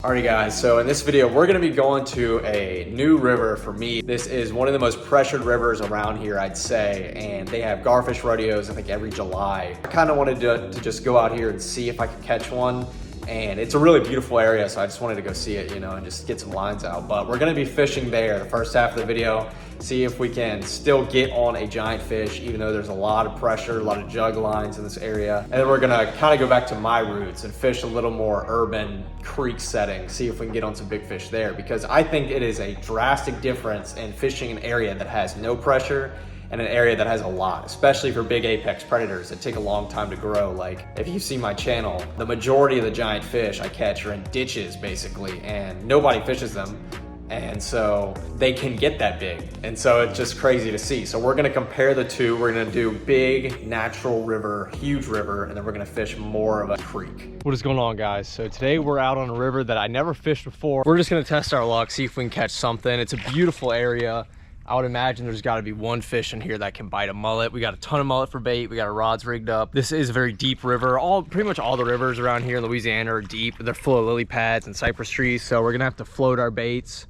Alrighty guys, so in this video we're going to be going to a new river for me. This is one of the most pressured rivers around here, I'd say, and they have garfish rodeos I think every July. I kind of wanted to just go out here and see if I could catch one, and it's a really beautiful area, so I just wanted to go see it, you know, and just get some lines out. But we're going to be fishing there the first half of the video, see if we can still get on a giant fish, even though there's a lot of pressure, a lot of jug lines in this area. And then we're gonna kind of go back to my roots and fish a little more urban creek setting, see if we can get on some big fish there, because I think it is a drastic difference in fishing an area that has no pressure and an area that has a lot, especially for big apex predators that take a long time to grow. Like if you see my channel, the majority of the giant fish I catch are in ditches basically, and nobody fishes them. And so they can get that big. And so it's just crazy to see. So we're gonna compare the two. We're gonna do big natural river, huge river, and then we're gonna fish more of a creek. What is going on, guys? So today we're out on a river that I never fished before. We're just gonna test our luck, see if we can catch something. It's a beautiful area. I would imagine there's gotta be one fish in here that can bite a mullet. We got a ton of mullet for bait. We got our rods rigged up. This is a very deep river. Pretty much all the rivers around here in Louisiana are deep. They're full of lily pads and cypress trees. So we're gonna have to float our baits.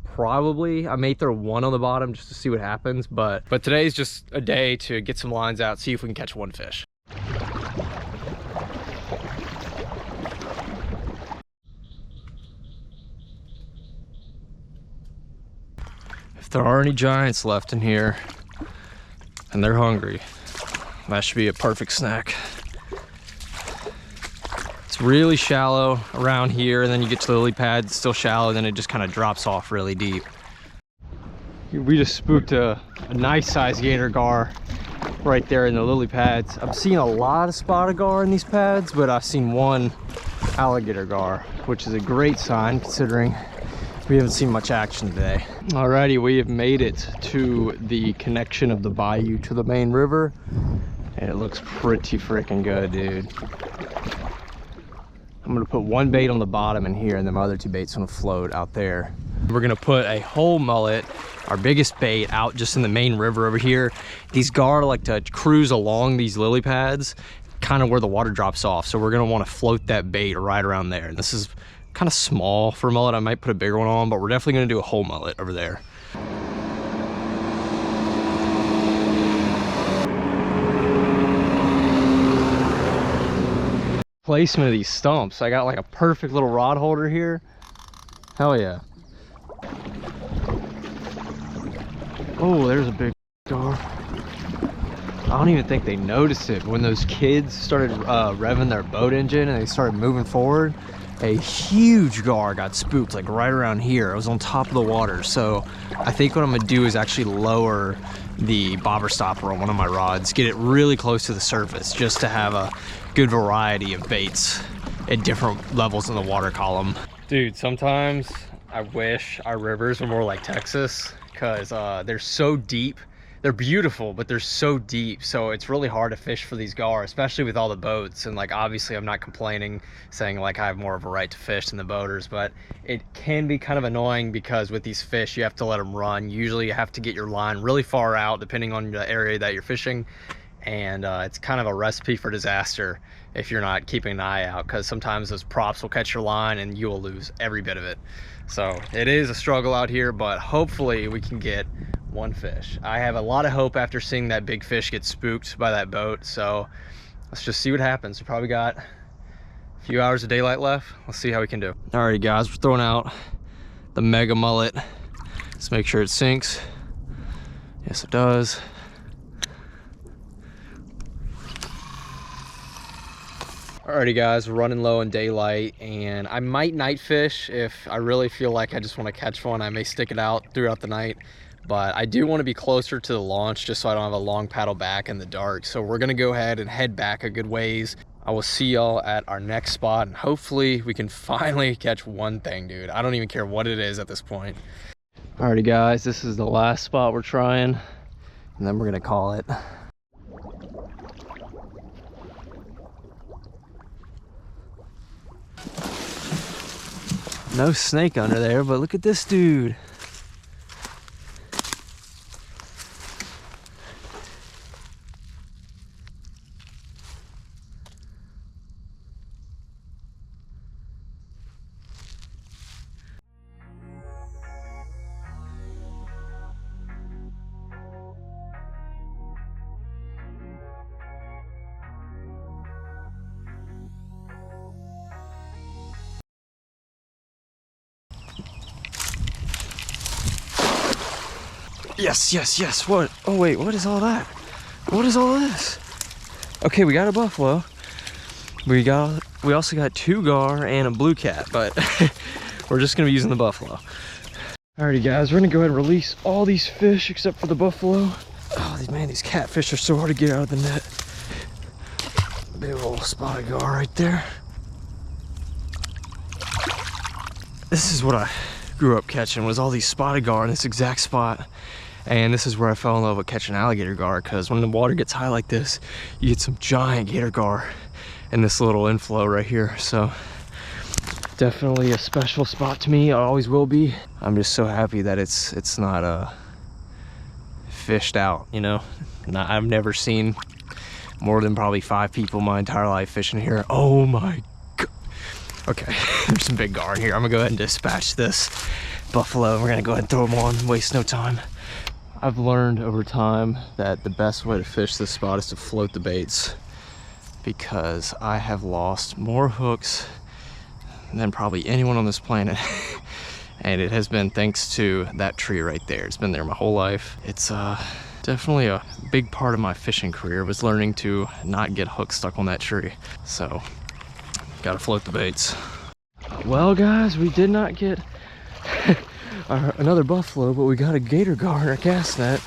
Probably I may throw one on the bottom just to see what happens, but today's just a day to get some lines out, see if we can catch one fish. If there are any giants left in here and they're hungry, that should be a perfect snack. Really shallow around here, and then you get to the lily pad, it's still shallow, then it just kind of drops off really deep. We just spooked a nice sized gator gar right there in the lily pads. I've seen a lot of spotted gar in these pads, but I've seen one alligator gar, which is a great sign considering we haven't seen much action today. Alrighty, we have made it to the connection of the bayou to the main river, and it looks pretty freaking good, dude. I'm gonna put one bait on the bottom in here, and then my other two baits gonna float out there. We're gonna put a whole mullet, our biggest bait, out just in the main river over here. These gar like to cruise along these lily pads, kind of where the water drops off. So we're gonna wanna float that bait right around there. And this is kind of small for a mullet. I might put a bigger one on, but we're definitely gonna do a whole mullet over there. Placement of these stumps, I got like a perfect little rod holder here. Hell yeah. Oh, there's a big gar. I don't even think they noticed it when those kids started revving their boat engine and they started moving forward. A huge gar got spooked like right around here. It was on top of the water. So I think what I'm gonna do is actually lower the bobber stopper on one of my rods, get it really close to the surface just to have a good variety of baits at different levels in the water column. Dude, sometimes I wish our rivers were more like Texas, because they're so deep. They're beautiful, but they're so deep, so it's really hard to fish for these gar, especially with all the boats. And like, obviously I'm not complaining, saying like I have more of a right to fish than the boaters, but it can be kind of annoying because with these fish you have to let them run. Usually you have to get your line really far out depending on the area that you're fishing, and it's kind of a recipe for disaster if you're not keeping an eye out, because sometimes those props will catch your line and you will lose every bit of it. So it is a struggle out here, but hopefully we can get one fish. I have a lot of hope after seeing that big fish get spooked by that boat, so let's just see what happens. We probably got a few hours of daylight left. Let's see how we can do. Alrighty guys, we're throwing out the mega mullet. Let's make sure it sinks. Yes, it does. Alrighty guys, we're running low on daylight, and I might night fish if I really feel like I just want to catch one. I may stick it out throughout the night, but I do want to be closer to the launch just so I don't have a long paddle back in the dark. So we're gonna go ahead and head back a good ways. I will see y'all at our next spot, and hopefully we can finally catch one thing, dude. I don't even care what it is at this point. Alrighty guys, this is the last spot we're trying, and then we're gonna call it. No snake under there, but look at this dude. Yes, yes, yes. What? Oh wait, what is all that? What is all this? Okay, we got a buffalo. We also got 2 gar and a blue cat, but we're just gonna be using the buffalo. Alrighty guys, we're gonna go ahead and release all these fish except for the buffalo. Oh man, these catfish are so hard to get out of the net. Big old spotted gar right there. This is what I grew up catching, was all these spotted gar in this exact spot. And this is where I fell in love with catching alligator gar, because when the water gets high like this, you get some giant gator gar in this little inflow right here. So definitely a special spot to me. It always will be. I'm just so happy that it's not fished out, you know. I've never seen more than probably 5 people my entire life fishing here. Oh my god. Okay, there's some big gar in here. I'm gonna go ahead and dispatch this buffalo. We're gonna go ahead and throw them on, waste no time. I've learned over time that the best way to fish this spot is to float the baits, because I have lost more hooks than probably anyone on this planet. And it has been thanks to that tree right there. It's been there my whole life. It's definitely a big part of my fishing career, was learning to not get hooks stuck on that tree. So gotta float the baits. Well guys, we did not get another buffalo, but we got a gator gar in our cast net.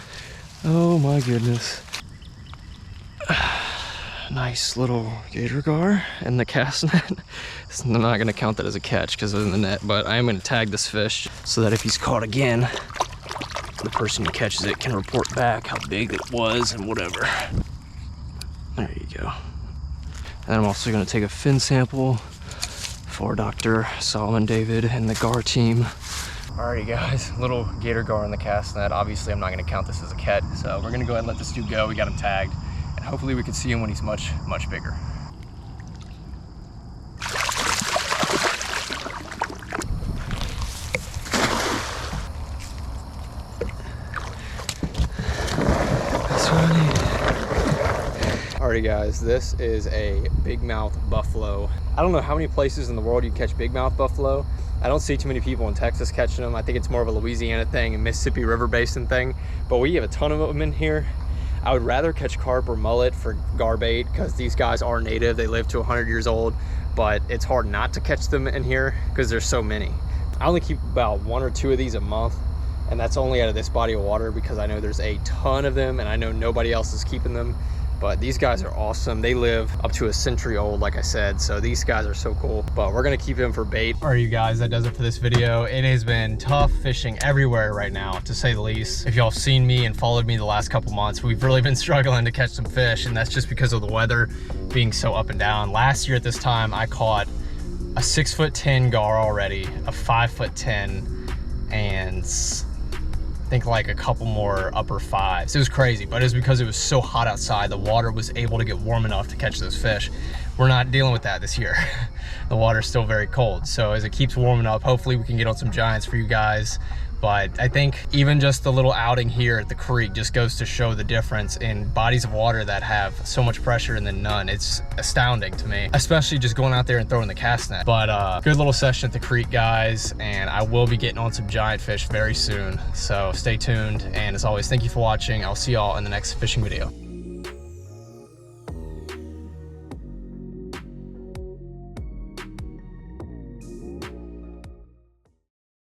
Oh my goodness. Nice little gator gar in the cast net. I'm not gonna count that as a catch because it was in the net, but I am gonna tag this fish so that if he's caught again, the person who catches it can report back how big it was and whatever. There you go. And I'm also gonna take a fin sample for Dr. Solomon David and the gar team. Alrighty guys, little gator gar in the cast net. Obviously I'm not gonna count this as a catch, so we're gonna go ahead and let this dude go. We got him tagged, and hopefully we can see him when he's much, much bigger. That's what I need. Alrighty guys, this is a big mouth buffalo. I don't know how many places in the world you catch big mouth buffalo. I don't see too many people in Texas catching them. I think it's more of a Louisiana thing and Mississippi River Basin thing, but we have a ton of them in here. I would rather catch carp or mullet for gar bait because these guys are native. They live to 100 years old, but it's hard not to catch them in here because there's so many. I only keep about 1 or 2 of these a month, and that's only out of this body of water because I know there's a ton of them and I know nobody else is keeping them. But these guys are awesome. They live up to a century old, like I said, so these guys are so cool. But we're gonna keep them for bait. All right, you guys, that does it for this video. It has been tough fishing everywhere right now, to say the least. If y'all have seen me and followed me the last couple months, we've really been struggling to catch some fish, and that's just because of the weather being so up and down. Last year at this time, I caught a 6'10" gar already, a 5'10", and I think like a couple more upper 5s. It was crazy, but it was because it was so hot outside. The water was able to get warm enough to catch those fish. We're not dealing with that this year. The water's still very cold. So as it keeps warming up, hopefully we can get on some giants for you guys. But I think even just the little outing here at the creek just goes to show the difference in bodies of water that have so much pressure and then none. It's astounding to me, especially just going out there and throwing the cast net. But good little session at the creek, guys, and I will be getting on some giant fish very soon. So stay tuned, and as always, thank you for watching. I'll see y'all in the next fishing video.